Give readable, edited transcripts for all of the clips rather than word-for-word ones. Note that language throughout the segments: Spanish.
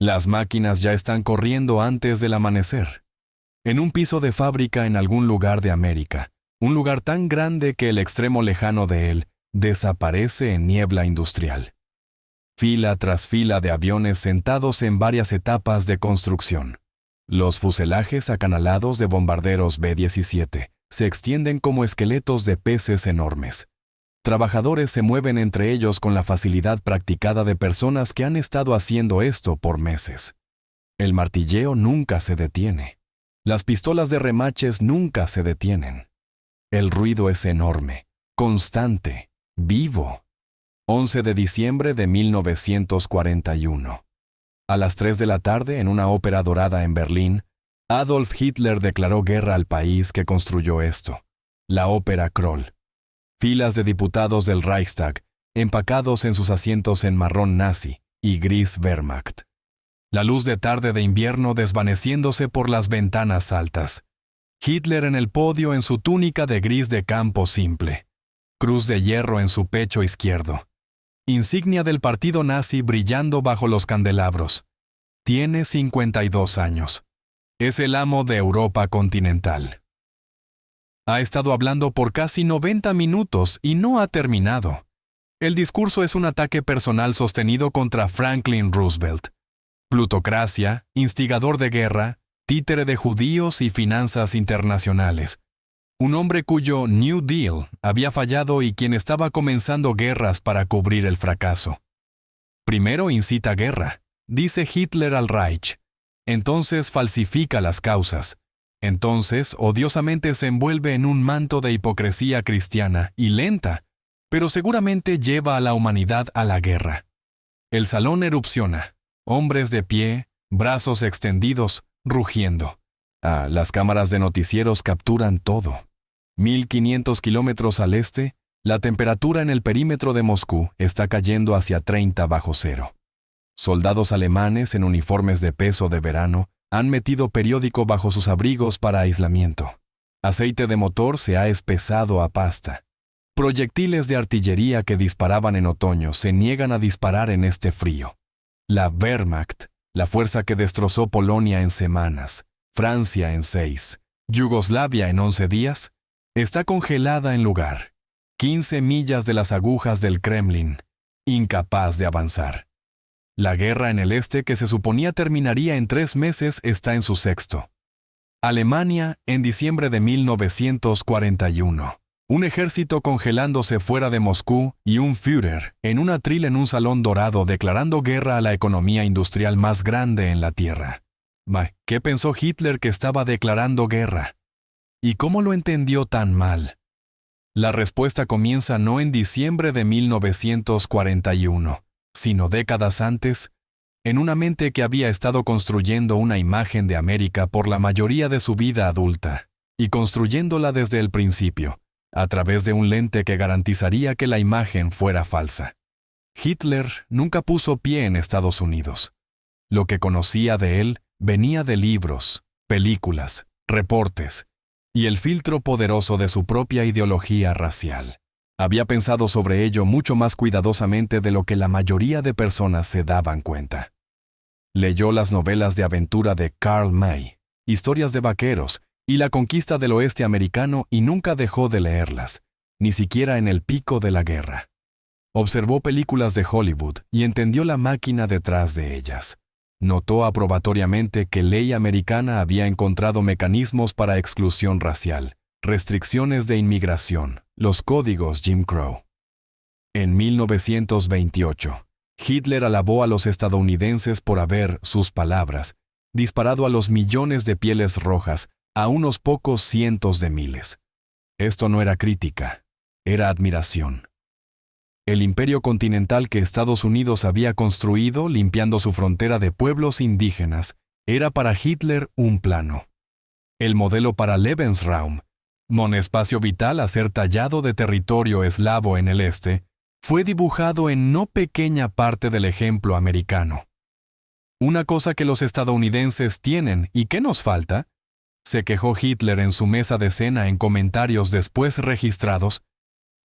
Las máquinas ya están corriendo antes del amanecer. En un piso de fábrica en algún lugar de América, un lugar tan grande que el extremo lejano de él desaparece en niebla industrial. Fila tras fila de aviones sentados en varias etapas de construcción. Los fuselajes acanalados de bombarderos B-17 se extienden como esqueletos de peces enormes. Trabajadores se mueven entre ellos con la facilidad practicada de personas que han estado haciendo esto por meses. El martilleo nunca se detiene. Las pistolas de remaches nunca se detienen. El ruido es enorme, constante, vivo. 11 de diciembre de 1941. A las 3 de la tarde, en una ópera dorada en Berlín, Adolf Hitler declaró guerra al país que construyó esto, la ópera Kroll. Filas de diputados del Reichstag, empacados en sus asientos en marrón nazi y gris Wehrmacht. La luz de tarde de invierno desvaneciéndose por las ventanas altas. Hitler en el podio en su túnica de gris de campo simple. Cruz de hierro en su pecho izquierdo. Insignia del partido nazi brillando bajo los candelabros. Tiene 52 años. Es el amo de Europa continental. Ha estado hablando por casi 90 minutos y no ha terminado. El discurso es un ataque personal sostenido contra Franklin Roosevelt. Plutocracia, instigador de guerra, títere de judíos y finanzas internacionales. Un hombre cuyo New Deal había fallado y quien estaba comenzando guerras para cubrir el fracaso. Primero incita guerra, dice Hitler al Reich. Entonces falsifica las causas. Entonces odiosamente se envuelve en un manto de hipocresía cristiana y lenta, pero seguramente lleva a la humanidad a la guerra. El salón erupciona, hombres de pie, brazos extendidos, rugiendo. Las cámaras de noticieros capturan todo. 1500 kilómetros al este, la temperatura en el perímetro de Moscú está cayendo hacia 30 bajo cero. Soldados alemanes en uniformes de peso de verano han metido periódico bajo sus abrigos para aislamiento. Aceite de motor se ha espesado a pasta. Proyectiles de artillería que disparaban en otoño se niegan a disparar en este frío. La Wehrmacht, la fuerza que destrozó Polonia en semanas, Francia en 6, Yugoslavia en 11 días, está congelada en lugar, 15 millas de las agujas del Kremlin, incapaz de avanzar. La guerra en el este que se suponía terminaría en 3 meses está en su sexto. Alemania en diciembre de 1941. Un ejército congelándose fuera de Moscú y un Führer en un atril en un salón dorado declarando guerra a la economía industrial más grande en la Tierra. ¿Qué pensó Hitler que estaba declarando guerra? ¿Y cómo lo entendió tan mal? La respuesta comienza no en diciembre de 1941, sino décadas antes, en una mente que había estado construyendo una imagen de América por la mayoría de su vida adulta, y construyéndola desde el principio, a través de un lente que garantizaría que la imagen fuera falsa. Hitler nunca puso pie en Estados Unidos. Lo que conocía de él venía de libros, películas, reportes, y el filtro poderoso de su propia ideología racial. Había pensado sobre ello mucho más cuidadosamente de lo que la mayoría de personas se daban cuenta. Leyó las novelas de aventura de Karl May, historias de vaqueros y la conquista del oeste americano y nunca dejó de leerlas, ni siquiera en el pico de la guerra. Observó películas de Hollywood y entendió la máquina detrás de ellas. Notó aprobatoriamente que ley americana había encontrado mecanismos para exclusión racial, restricciones de inmigración, los códigos Jim Crow. En 1928, Hitler alabó a los estadounidenses por haber, sus palabras, disparado a los millones de pieles rojas a unos pocos cientos de miles. Esto no era crítica, era admiración. El imperio continental que Estados Unidos había construido limpiando su frontera de pueblos indígenas era para Hitler un plano. El modelo para Lebensraum, monespacio vital a ser tallado de territorio eslavo en el este, fue dibujado en no pequeña parte del ejemplo americano. Una cosa que los estadounidenses tienen y que nos falta, se quejó Hitler en su mesa de cena en comentarios después registrados,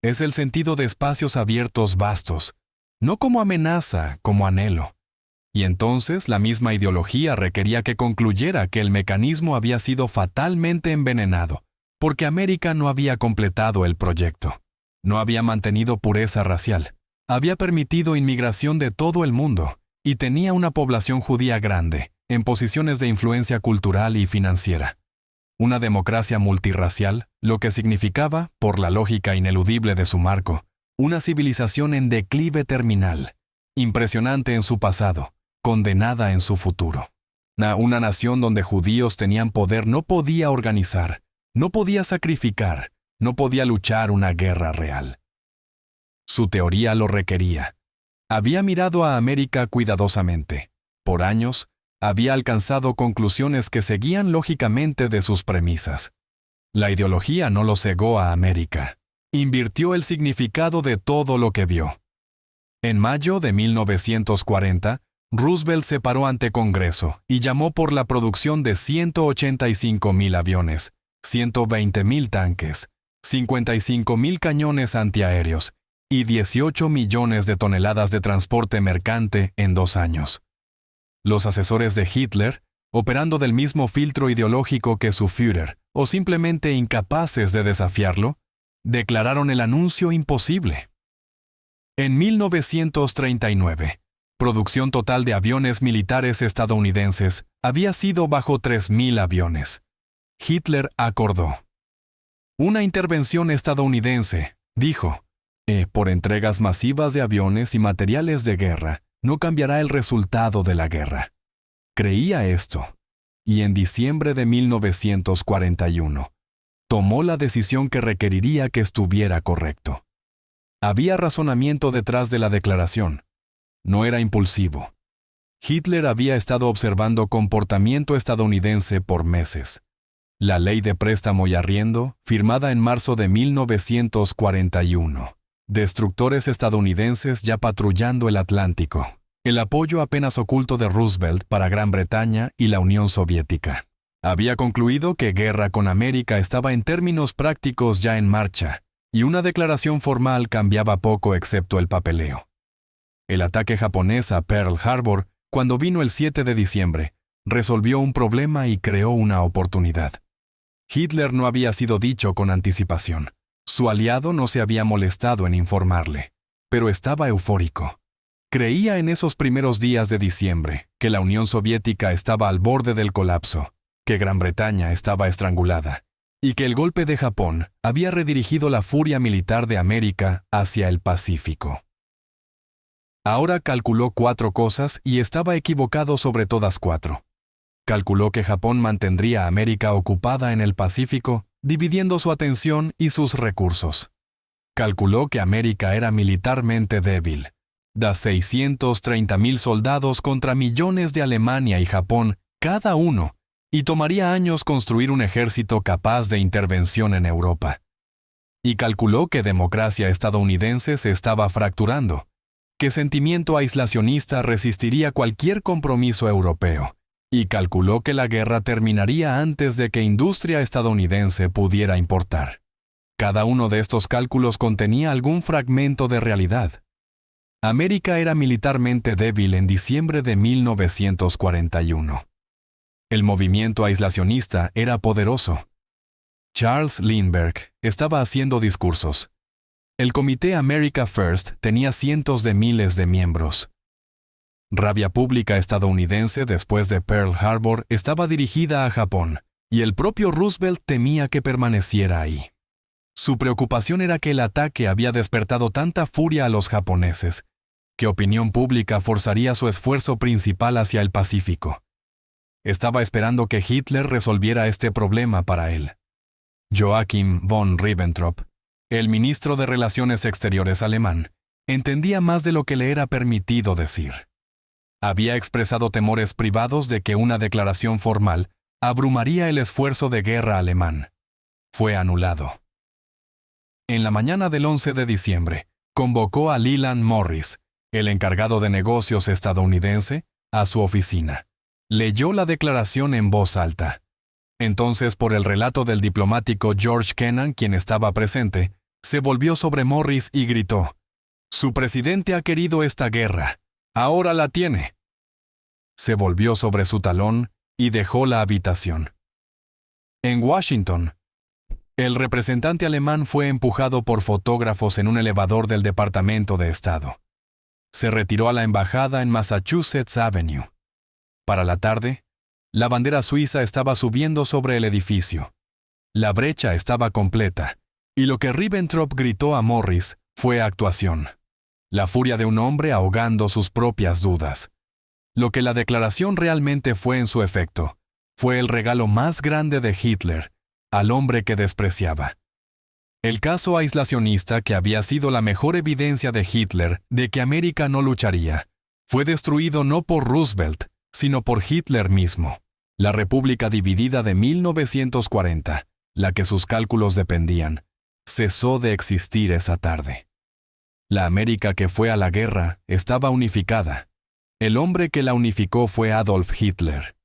es el sentido de espacios abiertos vastos, no como amenaza, como anhelo. Y entonces la misma ideología requería que concluyera que el mecanismo había sido fatalmente envenenado, porque América no había completado el proyecto. No había mantenido pureza racial. Había permitido inmigración de todo el mundo y tenía una población judía grande, en posiciones de influencia cultural y financiera. Una democracia multirracial, lo que significaba, por la lógica ineludible de su marco, una civilización en declive terminal, impresionante en su pasado, condenada en su futuro. Una nación donde judíos tenían poder no podía organizar, no podía sacrificar, no podía luchar una guerra real. Su teoría lo requería. Había mirado a América cuidadosamente. Por años, había alcanzado conclusiones que seguían lógicamente de sus premisas. La ideología no lo cegó a América. Invirtió el significado de todo lo que vio. En mayo de 1940, Roosevelt se paró ante Congreso y llamó por la producción de 185,000 aviones, 120,000 tanques, 55,000 cañones antiaéreos y 18 millones de toneladas de transporte mercante en 2 años. Los asesores de Hitler, operando del mismo filtro ideológico que su Führer, o simplemente incapaces de desafiarlo, declararon el anuncio imposible. En 1939, producción total de aviones militares estadounidenses había sido bajo 3,000 aviones. Hitler acordó. Una intervención estadounidense, dijo, por entregas masivas de aviones y materiales de guerra, no cambiará el resultado de la guerra. Creía esto, y en diciembre de 1941, tomó la decisión que requeriría que estuviera correcto. Había razonamiento detrás de la declaración. No era impulsivo. Hitler había estado observando comportamiento estadounidense por meses. La ley de préstamo y arriendo, firmada en marzo de 1941. Destructores estadounidenses ya patrullando el Atlántico. El apoyo apenas oculto de Roosevelt para Gran Bretaña y la Unión Soviética. Había concluido que guerra con América estaba en términos prácticos ya en marcha, y una declaración formal cambiaba poco excepto el papeleo. El ataque japonés a Pearl Harbor, cuando vino el 7 de diciembre, resolvió un problema y creó una oportunidad. Hitler no había sido dicho con anticipación. Su aliado no se había molestado en informarle, pero estaba eufórico. Creía en esos primeros días de diciembre que la Unión Soviética estaba al borde del colapso, que Gran Bretaña estaba estrangulada, y que el golpe de Japón había redirigido la furia militar de América hacia el Pacífico. Ahora calculó 4 cosas y estaba equivocado sobre todas 4. Calculó que Japón mantendría a América ocupada en el Pacífico, dividiendo su atención y sus recursos. Calculó que América era militarmente débil. Da 630,000 soldados contra millones de Alemania y Japón, cada uno, y tomaría años construir un ejército capaz de intervención en Europa. Y calculó que democracia estadounidense se estaba fracturando, que sentimiento aislacionista resistiría cualquier compromiso europeo, y calculó que la guerra terminaría antes de que industria estadounidense pudiera importar. Cada uno de estos cálculos contenía algún fragmento de realidad. América era militarmente débil en diciembre de 1941. El movimiento aislacionista era poderoso. Charles Lindbergh estaba haciendo discursos. El Comité America First tenía cientos de miles de miembros. Rabia pública estadounidense después de Pearl Harbor estaba dirigida a Japón, y el propio Roosevelt temía que permaneciera ahí. Su preocupación era que el ataque había despertado tanta furia a los japoneses, que opinión pública forzaría su esfuerzo principal hacia el Pacífico. Estaba esperando que Hitler resolviera este problema para él. Joachim von Ribbentrop, el ministro de Relaciones Exteriores alemán, entendía más de lo que le era permitido decir. Había expresado temores privados de que una declaración formal abrumaría el esfuerzo de guerra alemán. Fue anulado. En la mañana del 11 de diciembre, convocó a Leland Morris, el encargado de negocios estadounidense, a su oficina. Leyó la declaración en voz alta. Entonces, por el relato del diplomático George Kennan, quien estaba presente, se volvió sobre Morris y gritó: «Su presidente ha querido esta guerra. Ahora la tiene». Se volvió sobre su talón y dejó la habitación. En Washington, el representante alemán fue empujado por fotógrafos en un elevador del Departamento de Estado. Se retiró a la embajada en Massachusetts Avenue. Para la tarde, la bandera suiza estaba subiendo sobre el edificio. La brecha estaba completa, y lo que Ribbentrop gritó a Morris fue actuación. La furia de un hombre ahogando sus propias dudas. Lo que la declaración realmente fue en su efecto, fue el regalo más grande de Hitler al hombre que despreciaba. El caso aislacionista, que había sido la mejor evidencia de Hitler de que América no lucharía, fue destruido no por Roosevelt, sino por Hitler mismo. La República dividida de 1940, la que sus cálculos dependían, cesó de existir esa tarde. La América que fue a la guerra estaba unificada. El hombre que la unificó fue Adolf Hitler.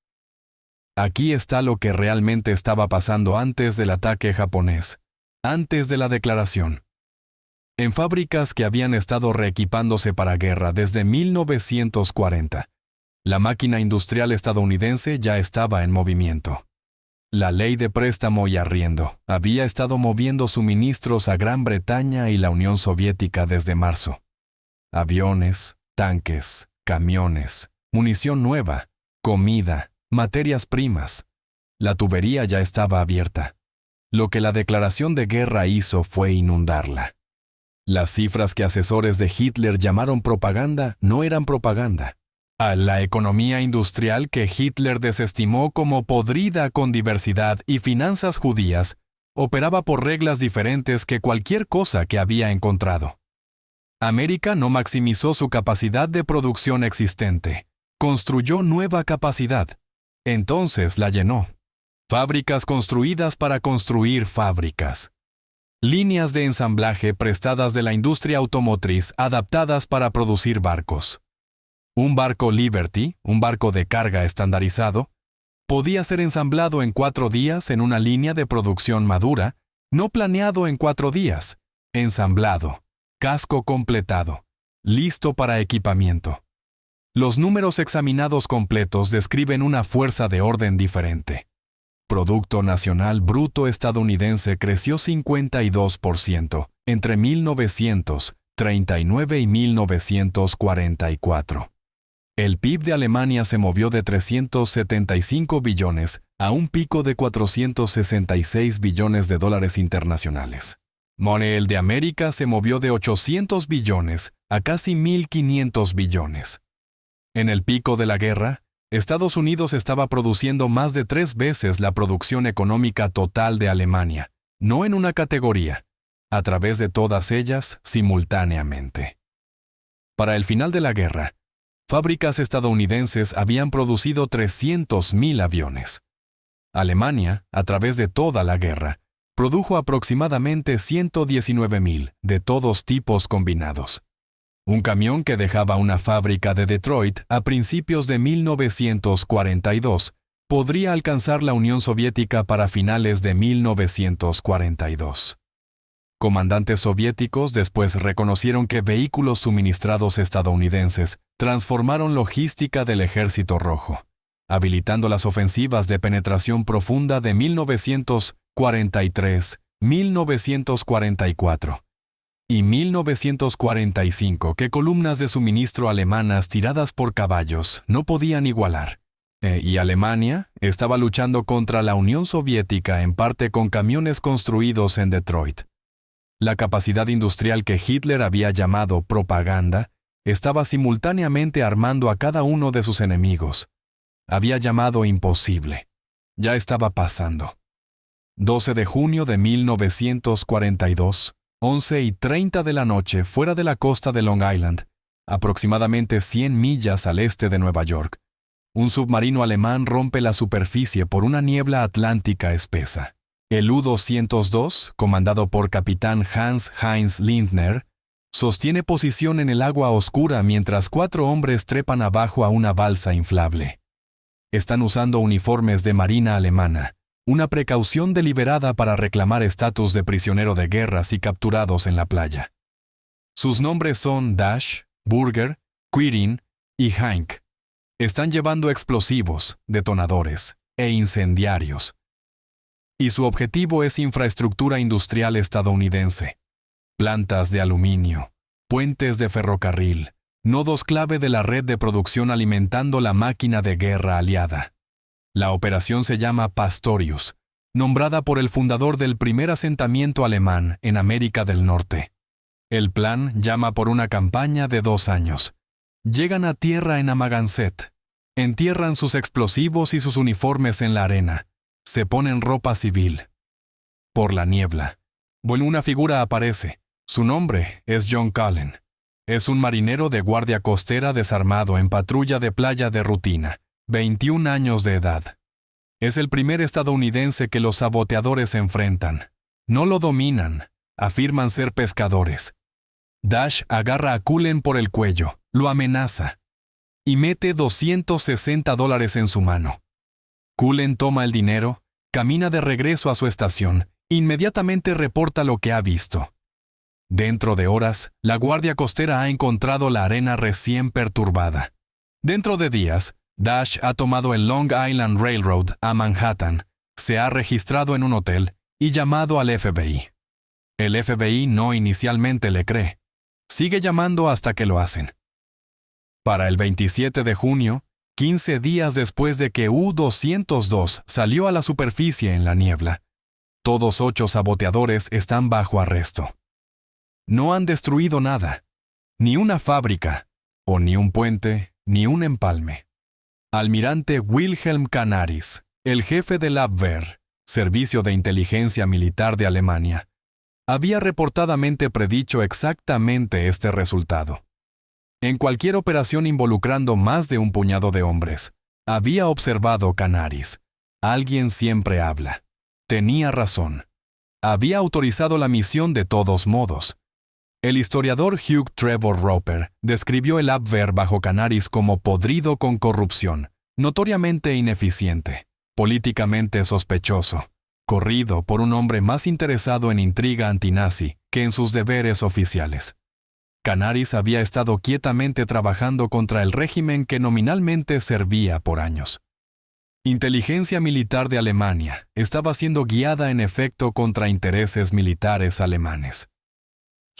Aquí está lo que realmente estaba pasando antes del ataque japonés, antes de la declaración. En fábricas que habían estado reequipándose para guerra desde 1940, la máquina industrial estadounidense ya estaba en movimiento. La ley de préstamo y arriendo había estado moviendo suministros a Gran Bretaña y la Unión Soviética desde marzo. Aviones, tanques, camiones, munición nueva, comida, materias primas. La tubería ya estaba abierta. Lo que la declaración de guerra hizo fue inundarla. Las cifras que asesores de Hitler llamaron propaganda no eran propaganda. A la economía industrial que Hitler desestimó como podrida con diversidad y finanzas judías, operaba por reglas diferentes que cualquier cosa que había encontrado. América no maximizó su capacidad de producción existente, construyó nueva capacidad. Entonces la llenó. Fábricas construidas para construir fábricas. Líneas de ensamblaje prestadas de la industria automotriz adaptadas para producir barcos. Un barco Liberty, un barco de carga estandarizado, podía ser ensamblado en 4 días en una línea de producción madura, no planeado en 4 días, ensamblado, casco completado, listo para equipamiento. Los números examinados completos describen una fuerza de orden diferente. Producto Nacional Bruto estadounidense creció 52% entre 1939 y 1944. El PIB de Alemania se movió de 375 billones a un pico de 466 billones de dólares internacionales. El de América se movió de 800 billones a casi 1.500 billones. En el pico de la guerra, Estados Unidos estaba produciendo más de 3 veces la producción económica total de Alemania, no en una categoría, a través de todas ellas simultáneamente. Para el final de la guerra, fábricas estadounidenses habían producido 300.000 aviones. Alemania, a través de toda la guerra, produjo aproximadamente 119.000 de todos tipos combinados. Un camión que dejaba una fábrica de Detroit a principios de 1942 podría alcanzar la Unión Soviética para finales de 1942. Comandantes soviéticos después reconocieron que vehículos suministrados estadounidenses transformaron logística del Ejército Rojo, habilitando las ofensivas de penetración profunda de 1943-1944 y 1945 que columnas de suministro alemanas tiradas por caballos no podían igualar. Y Alemania estaba luchando contra la Unión Soviética en parte con camiones construidos en Detroit. La capacidad industrial que Hitler había llamado propaganda estaba simultáneamente armando a cada uno de sus enemigos. Había llamado imposible. Ya estaba pasando. 12 de junio de 1942, 11:30 de la noche, fuera de la costa de Long Island, aproximadamente 100 millas al este de Nueva York, un submarino alemán rompe la superficie por una niebla atlántica espesa. El U-202, comandado por capitán Hans-Heinz Lindner, sostiene posición en el agua oscura mientras 4 hombres trepan abajo a una balsa inflable. Están usando uniformes de marina alemana, una precaución deliberada para reclamar estatus de prisionero de guerra si capturados en la playa. Sus nombres son Dash, Burger, Quirin y Hank. Están llevando explosivos, detonadores e incendiarios. Y su objetivo es infraestructura industrial estadounidense. Plantas de aluminio, puentes de ferrocarril, nodos clave de la red de producción alimentando la máquina de guerra aliada. La operación se llama Pastorius, nombrada por el fundador del primer asentamiento alemán en América del Norte. El plan llama por una campaña de 2 años. Llegan a tierra en Amagansett, entierran sus explosivos y sus uniformes en la arena, se ponen ropa civil. Por la niebla, una figura aparece. Su nombre es John Cullen. Es un marinero de guardia costera desarmado en patrulla de playa de rutina, 21 años de edad. Es el primer estadounidense que los saboteadores enfrentan. No lo dominan, afirman ser pescadores. Dash agarra a Cullen por el cuello, lo amenaza y mete $260 en su mano. Cullen toma el dinero, camina de regreso a su estación, inmediatamente reporta lo que ha visto. Dentro de horas, la guardia costera ha encontrado la arena recién perturbada. Dentro de días, Dash ha tomado el Long Island Railroad a Manhattan, se ha registrado en un hotel y llamado al FBI. El FBI no inicialmente le cree. Sigue llamando hasta que lo hacen. Para el 27 de junio, 15 días después de que U-202 salió a la superficie en la niebla, todos 8 saboteadores están bajo arresto. No han destruido nada, ni una fábrica, o ni un puente, ni un empalme. Almirante Wilhelm Canaris, el jefe del Abwehr, Servicio de Inteligencia Militar de Alemania, había reportadamente predicho exactamente este resultado. En cualquier operación involucrando más de un puñado de hombres, había observado Canaris. Alguien siempre habla. Tenía razón. Había autorizado la misión de todos modos. El historiador Hugh Trevor Roper describió el Abwehr bajo Canaris como podrido con corrupción, notoriamente ineficiente, políticamente sospechoso, corrido por un hombre más interesado en intriga antinazi que en sus deberes oficiales. Canaris había estado quietamente trabajando contra el régimen que nominalmente servía por años. Inteligencia militar de Alemania estaba siendo guiada en efecto contra intereses militares alemanes.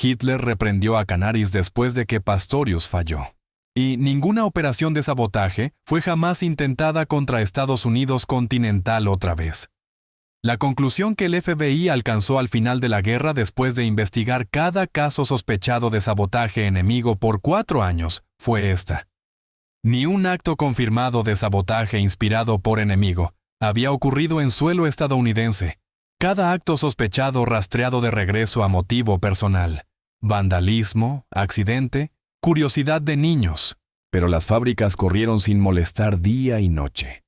Hitler reprendió a Canaris después de que Pastorius falló. Y ninguna operación de sabotaje fue jamás intentada contra Estados Unidos continental otra vez. La conclusión que el FBI alcanzó al final de la guerra después de investigar cada caso sospechado de sabotaje enemigo por 4 años fue esta. Ni un acto confirmado de sabotaje inspirado por enemigo había ocurrido en suelo estadounidense. Cada acto sospechado rastreado de regreso a motivo personal. Vandalismo, accidente, curiosidad de niños. Pero las fábricas corrieron sin molestar día y noche.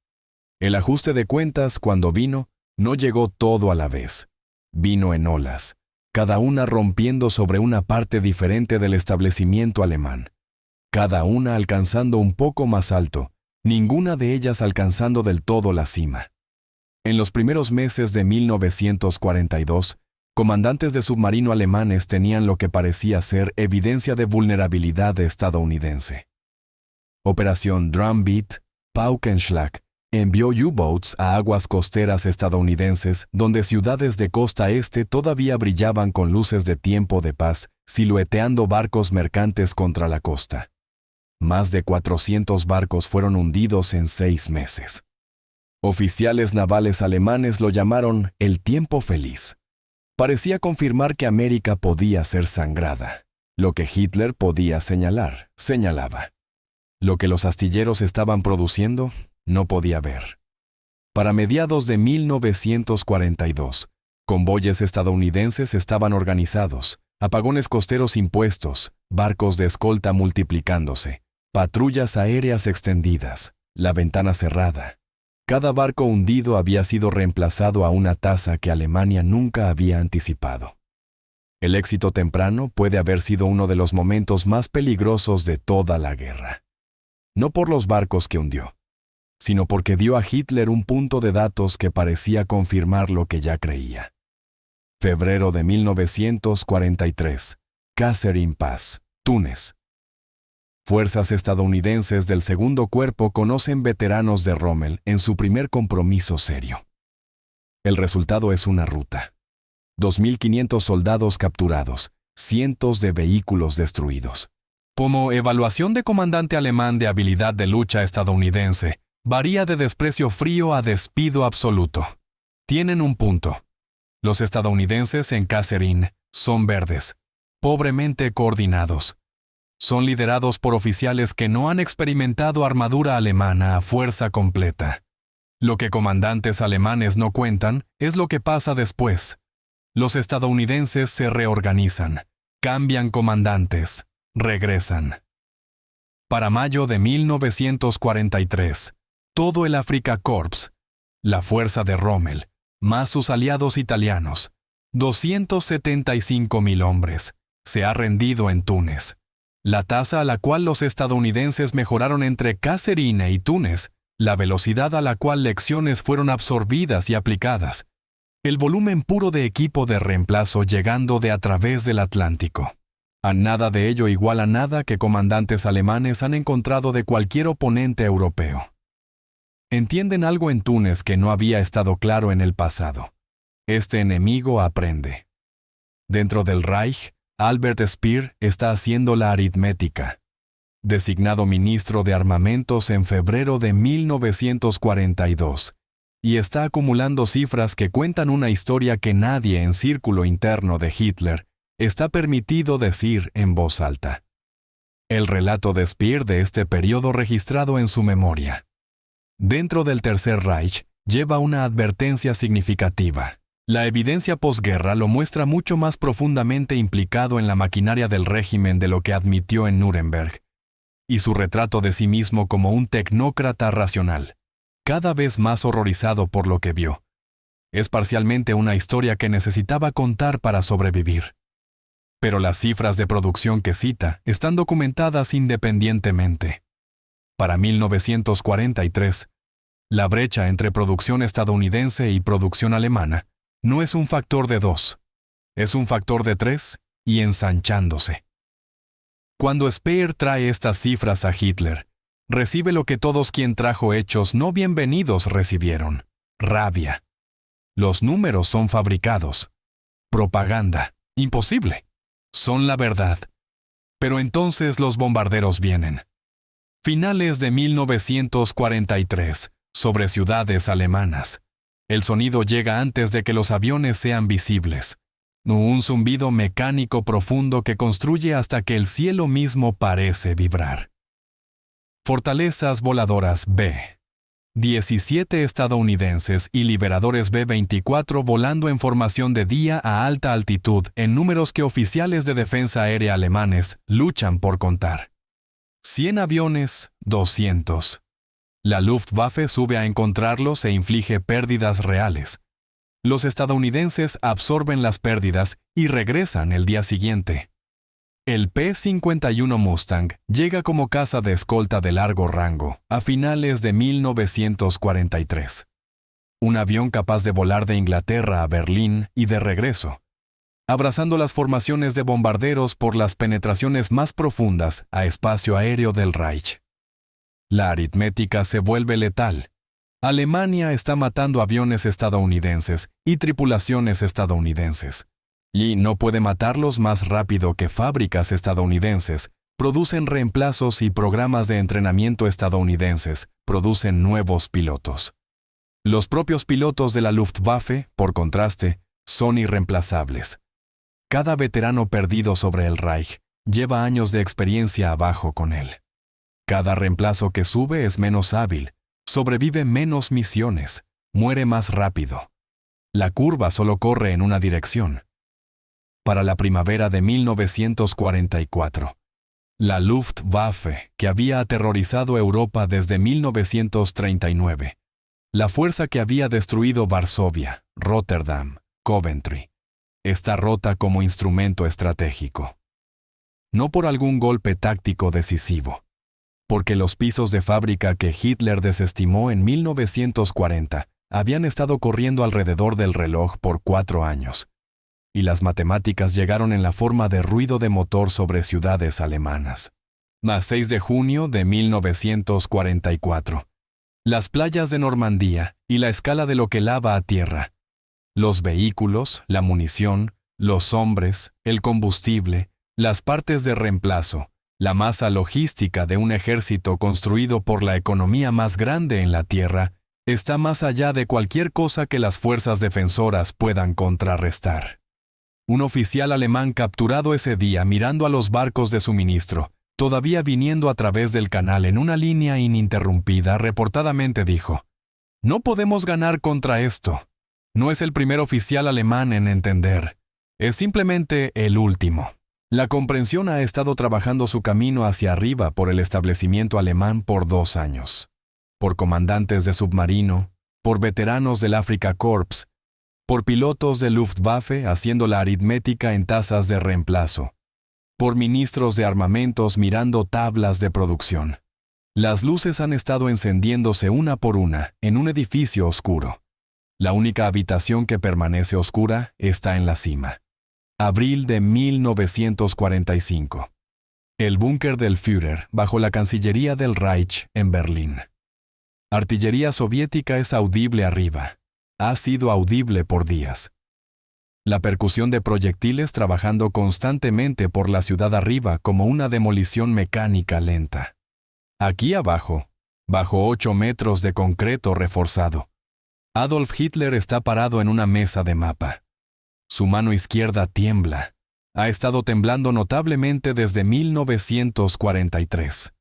El ajuste de cuentas, cuando vino, no llegó todo a la vez. Vino en olas, cada una rompiendo sobre una parte diferente del establecimiento alemán. Cada una alcanzando un poco más alto, ninguna de ellas alcanzando del todo la cima. En los primeros meses de 1942, comandantes de submarino alemanes tenían lo que parecía ser evidencia de vulnerabilidad estadounidense. Operación Drumbeat, Paukenschlag, envió U-boats a aguas costeras estadounidenses donde ciudades de costa este todavía brillaban con luces de tiempo de paz, silueteando barcos mercantes contra la costa. Más de 400 barcos fueron hundidos en 6 meses. Oficiales navales alemanes lo llamaron el tiempo feliz. Parecía confirmar que América podía ser sangrada. Lo que Hitler podía señalar, señalaba. Lo que los astilleros estaban produciendo, no podía ver. Para mediados de 1942, convoyes estadounidenses estaban organizados, apagones costeros impuestos, barcos de escolta multiplicándose, patrullas aéreas extendidas, la ventana cerrada. Cada barco hundido había sido reemplazado a una tasa que Alemania nunca había anticipado. El éxito temprano puede haber sido uno de los momentos más peligrosos de toda la guerra. No por los barcos que hundió, sino porque dio a Hitler un punto de datos que parecía confirmar lo que ya creía. Febrero de 1943, Kasserine Pass, Túnez. Fuerzas estadounidenses del segundo cuerpo conocen veteranos de Rommel en su primer compromiso serio. El resultado es una ruta. 2.500 soldados capturados, cientos de vehículos destruidos. Como evaluación de comandante alemán de habilidad de lucha estadounidense, varía de desprecio frío a despido absoluto. Tienen un punto. Los estadounidenses en Kasserine son verdes, pobremente coordinados. Son liderados por oficiales que no han experimentado armadura alemana a fuerza completa. Lo que comandantes alemanes no cuentan es lo que pasa después. Los estadounidenses se reorganizan, cambian comandantes, regresan. Para mayo de 1943, todo el Afrika Korps, la fuerza de Rommel, más sus aliados italianos, 275.000 hombres, se ha rendido en Túnez. La tasa a la cual los estadounidenses mejoraron entre Kasserine y Túnez, la velocidad a la cual lecciones fueron absorbidas y aplicadas, el volumen puro de equipo de reemplazo llegando de a través del Atlántico. A nada de ello igual a nada que comandantes alemanes han encontrado de cualquier oponente europeo. Entienden algo en Túnez que no había estado claro en el pasado. Este enemigo aprende. Dentro del Reich, Albert Speer está haciendo la aritmética. Designado ministro de Armamentos en febrero de 1942, y está acumulando cifras que cuentan una historia que nadie en círculo interno de Hitler está permitido decir en voz alta. El relato de Speer de este periodo registrado en su memoria. Dentro del Tercer Reich lleva una advertencia significativa. La evidencia posguerra lo muestra mucho más profundamente implicado en la maquinaria del régimen de lo que admitió en Nuremberg, y su retrato de sí mismo como un tecnócrata racional, cada vez más horrorizado por lo que vio. Es parcialmente una historia que necesitaba contar para sobrevivir. Pero las cifras de producción que cita están documentadas independientemente. Para 1943, la brecha entre producción estadounidense y producción alemana no es un factor de 2, es un factor de 3 y ensanchándose. Cuando Speer trae estas cifras a Hitler, recibe lo que todos quien trajo hechos no bienvenidos recibieron: rabia. Los números son fabricados. Propaganda. Imposible. Son la verdad. Pero entonces los bombarderos vienen. Finales de 1943, sobre ciudades alemanas. El sonido llega antes de que los aviones sean visibles. Un zumbido mecánico profundo que construye hasta que el cielo mismo parece vibrar. Fortalezas voladoras B. 17 estadounidenses y liberadores B-24 volando en formación de día a alta altitud en números que oficiales de defensa aérea alemanes luchan por contar. 100 aviones, 200. La Luftwaffe sube a encontrarlos e inflige pérdidas reales. Los estadounidenses absorben las pérdidas y regresan el día siguiente. El P-51 Mustang llega como caza de escolta de largo rango a finales de 1943. Un avión capaz de volar de Inglaterra a Berlín y de regreso, abrazando las formaciones de bombarderos por las penetraciones más profundas a espacio aéreo del Reich. La aritmética se vuelve letal. Alemania está matando aviones estadounidenses y tripulaciones estadounidenses. Y no puede matarlos más rápido que fábricas estadounidenses producen reemplazos y programas de entrenamiento estadounidenses producen nuevos pilotos. Los propios pilotos de la Luftwaffe, por contraste, son irreemplazables. Cada veterano perdido sobre el Reich lleva años de experiencia abajo con él. Cada reemplazo que sube es menos hábil, sobrevive menos misiones, muere más rápido. La curva solo corre en una dirección. Para la primavera de 1944, la Luftwaffe, que había aterrorizado Europa desde 1939, la fuerza que había destruido Varsovia, Rotterdam, Coventry, está rota como instrumento estratégico. No por algún golpe táctico decisivo, porque los pisos de fábrica que Hitler desestimó en 1940 habían estado corriendo alrededor del reloj por 4 años, y las matemáticas llegaron en la forma de ruido de motor sobre ciudades alemanas. más 6 de junio de 1944. Las playas de Normandía y la escala de lo que lava a tierra. Los vehículos, la munición, los hombres, el combustible, las partes de reemplazo, la masa logística de un ejército construido por la economía más grande en la Tierra, está más allá de cualquier cosa que las fuerzas defensoras puedan contrarrestar. Un oficial alemán capturado ese día mirando a los barcos de suministro, todavía viniendo a través del canal en una línea ininterrumpida, reportadamente dijo: «No podemos ganar contra esto. No es el primer oficial alemán en entender. Es simplemente el último». La comprensión ha estado trabajando su camino hacia arriba por el establecimiento alemán por 2 años. Por comandantes de submarino, por veteranos del Afrika Korps, por pilotos de Luftwaffe haciendo la aritmética en tasas de reemplazo, por ministros de armamentos mirando tablas de producción. Las luces han estado encendiéndose una por una en un edificio oscuro. La única habitación que permanece oscura está en la cima. Abril de 1945. El búnker del Führer bajo la Cancillería del Reich en Berlín. Artillería soviética es audible arriba. Ha sido audible por días. La percusión de proyectiles trabajando constantemente por la ciudad arriba como una demolición mecánica lenta. Aquí abajo, bajo 8 metros de concreto reforzado, Adolf Hitler está parado en una mesa de mapa. Su mano izquierda tiembla. Ha estado temblando notablemente desde 1943.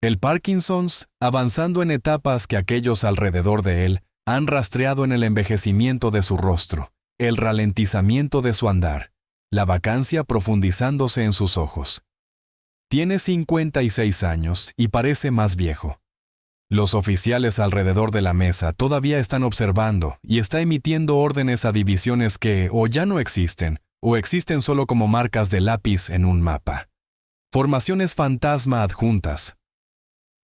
El Parkinson's, avanzando en etapas que aquellos alrededor de él han rastreado en el envejecimiento de su rostro, el ralentizamiento de su andar, la vacancia profundizándose en sus ojos. Tiene 56 años y parece más viejo. Los oficiales alrededor de la mesa todavía están observando y está emitiendo órdenes a divisiones que o ya no existen o existen solo como marcas de lápiz en un mapa. Formaciones fantasma adjuntas.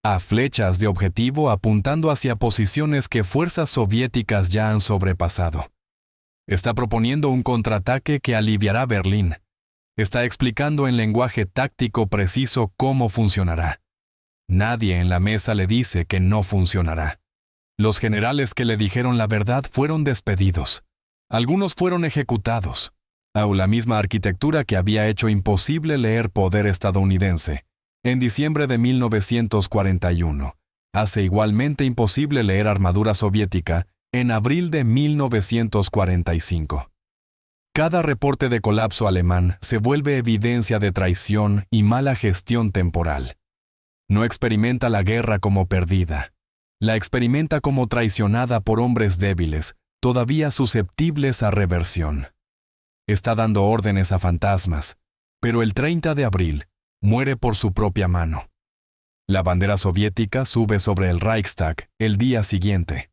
A flechas de objetivo apuntando hacia posiciones que fuerzas soviéticas ya han sobrepasado. Está proponiendo un contraataque que aliviará Berlín. Está explicando en lenguaje táctico preciso cómo funcionará. Nadie en la mesa le dice que no funcionará. Los generales que le dijeron la verdad fueron despedidos. Algunos fueron ejecutados. La misma arquitectura que había hecho imposible leer poder estadounidense. En diciembre de 1941, hace igualmente imposible leer armadura soviética en abril de 1945. Cada reporte de colapso alemán se vuelve evidencia de traición y mala gestión temporal. No experimenta la guerra como perdida. La experimenta como traicionada por hombres débiles, todavía susceptibles a reversión. Está dando órdenes a fantasmas, pero el 30 de abril muere por su propia mano. La bandera soviética sube sobre el Reichstag el día siguiente.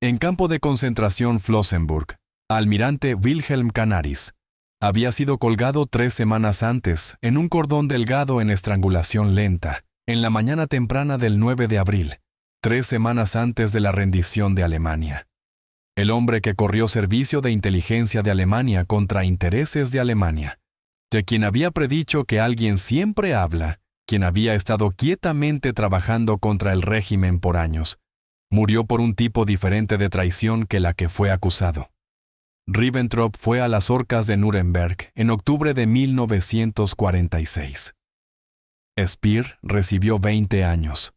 En campo de concentración Flossenbürg, almirante Wilhelm Canaris había sido colgado 3 semanas antes en un cordón delgado en estrangulación lenta, en la mañana temprana del 9 de abril, 3 semanas antes de la rendición de Alemania. El hombre que corrió servicio de inteligencia de Alemania contra intereses de Alemania, de quien había predicho que alguien siempre habla, quien había estado quietamente trabajando contra el régimen por años, murió por un tipo diferente de traición que la que fue acusado. Ribbentrop fue a las horcas de Nuremberg en octubre de 1946. Speer recibió 20 años.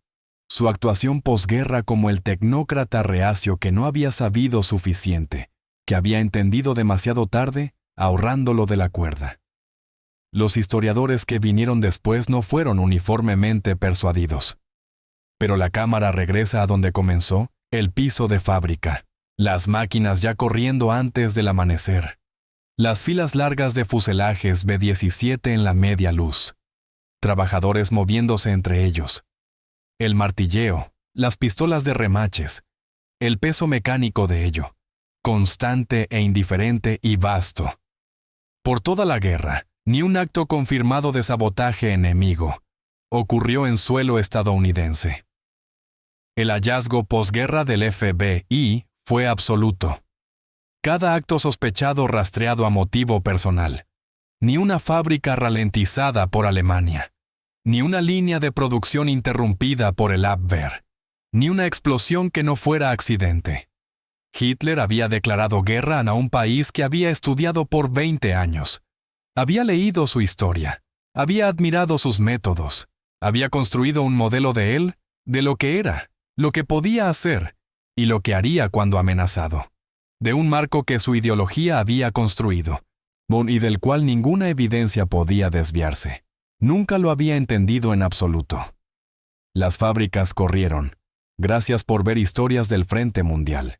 Su actuación posguerra como el tecnócrata reacio que no había sabido suficiente, que había entendido demasiado tarde, ahorrándolo de la cuerda. Los historiadores que vinieron después no fueron uniformemente persuadidos. Pero la cámara regresa a donde comenzó, el piso de fábrica. Las máquinas ya corriendo antes del amanecer. Las filas largas de fuselajes B-17 en la media luz. Trabajadores moviéndose entre ellos. El martilleo, las pistolas de remaches, el peso mecánico de ello, constante e indiferente y vasto. Por toda la guerra, ni un acto confirmado de sabotaje enemigo ocurrió en suelo estadounidense. El hallazgo posguerra del FBI fue absoluto. Cada acto sospechado rastreado a motivo personal. Ni una fábrica ralentizada por Alemania. ni una línea de producción interrumpida por el Abwehr, ni una explosión que no fuera accidente. Hitler había declarado guerra a un país que había estudiado por 20 años. Había leído su historia, había admirado sus métodos, había construido un modelo de él, de lo que era, lo que podía hacer y lo que haría cuando amenazado, de un marco que su ideología había construido, y del cual ninguna evidencia podía desviarse. Nunca lo había entendido en absoluto. Las fábricas corrieron. Gracias por ver Historias del Frente Mundial.